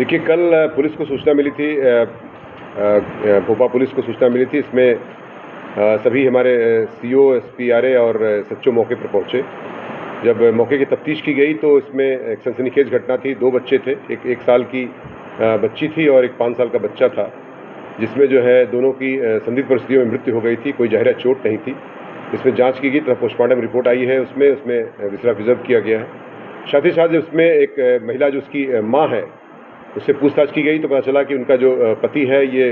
देखिए, कल पुलिस को सूचना मिली थी, भोपाल पुलिस को सूचना मिली थी। इसमें सभी हमारे सीओ, एसपी, आरए और एसएचओ मौके पर पहुंचे। जब मौके की तफ्तीश की गई तो इसमें एक सनसनीखेज घटना थी। 2 बच्चे थे, एक साल की बच्ची थी और एक 5 साल का बच्चा था, जिसमें जो है दोनों की संदिग्ध परिस्थितियों में मृत्यु हो गई थी। कोई जहरीला चोट नहीं थी। इसमें जांच की गई तथा पोस्टमार्टम रिपोर्ट आई है, उसमें विसरा प्रिजर्व किया गया है। साथ ही साथ उसमें एक महिला जो उसकी माँ है, उससे पूछताछ की गई तो पता चला कि उनका जो पति है ये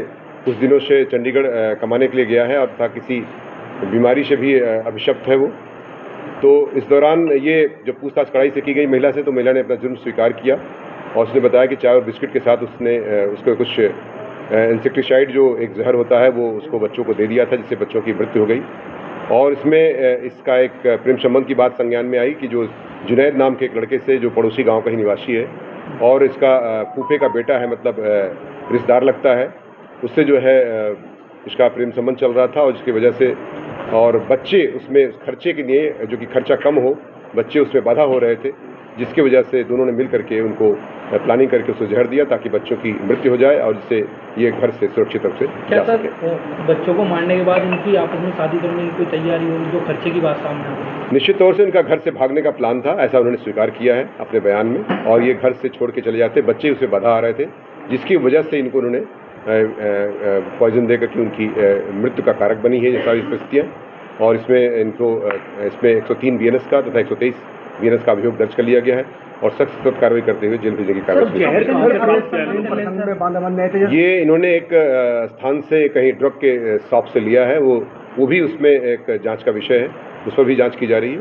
कुछ दिनों से चंडीगढ़ कमाने के लिए गया है और था किसी बीमारी से भी अभिशप्त है वो। तो इस दौरान ये जब पूछताछ कड़ाई से की गई महिला से, तो महिला ने अपना जुर्म स्वीकार किया और उसने बताया कि चाय और बिस्किट के साथ उसने उसको कुछ इंसेक्टिसाइड जो एक जहर होता है वो उसको बच्चों को दे दिया था, जिससे बच्चों की मृत्यु हो गई। और इसमें इसका एक प्रेम संबंध की बात संज्ञान में आई कि जो जुनैद नाम के एक लड़के से, जो पड़ोसी गांव का ही निवासी है और इसका फूफे का बेटा है, मतलब रिश्तेदार लगता है, उससे जो है इसका प्रेम संबंध चल रहा था और जिसकी वजह से और बच्चे उसमें खर्चे के लिए, जो कि खर्चा कम हो, बच्चे उसमें बाधा हो रहे थे, जिसकी वजह से दोनों ने मिल करके उनको प्लानिंग करके उसको जहर दिया ताकि बच्चों की मृत्यु हो जाए और जिससे ये घर से सुरक्षित रूप से जा सके। बच्चों को मारने के बाद इनकी आपस में शादी करने की कोई तैयारी होगी, जो खर्चे की बात सामने आई? निश्चित तौर से इनका घर से भागने का प्लान था, ऐसा उन्होंने स्वीकार किया है अपने बयान में, और ये घर से छोड़ के चले जाते, बच्चे उसे बाधा आ रहे थे, जिसकी वजह से इनको उन्होंने पॉइजन देकर के उनकी मृत्यु का कारक बनी है ये सारी परिस्थितियाँ। और इसमें इनको इसमें 103 बीएनएस का तथा 123 बीएनएस का अभियोग दर्ज कर लिया गया है और सख्त कार्रवाई करते हुए जेल भेजने की कार्रवाई। ये इन्होंने एक स्थान से कहीं ड्रग के शॉप से लिया है, वो भी उसमें एक जांच का विषय है, उस पर भी जांच की जा रही है।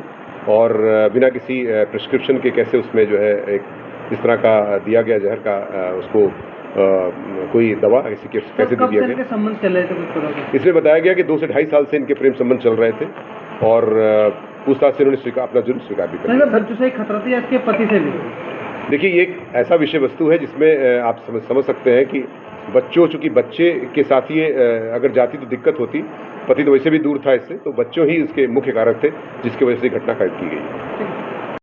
और बिना किसी प्रिस्क्रिप्शन के कैसे उसमें जो है एक इस तरह का दिया गया जहर का उसको कोई दवा किसी के कैसे दिया गया। संबंध चल रहे थे? इसमें बताया गया कि 2 से 2.5 साल से इनके प्रेम संबंध चल रहे थे और पूछताछ से इन्होंने अपना जुर्म स्वीकार भी कर बच्चों से खतरा था या इसके पति से भी? देखिए, ये एक ऐसा विषय वस्तु है जिसमें आप समझ सकते हैं कि बच्चों, चूंकि बच्चे के साथ ही अगर जाती तो दिक्कत होती, पति तो वैसे भी दूर था इससे, तो बच्चों ही इसके मुख्य कारक थे जिसकी वजह से घटना कैद की गई।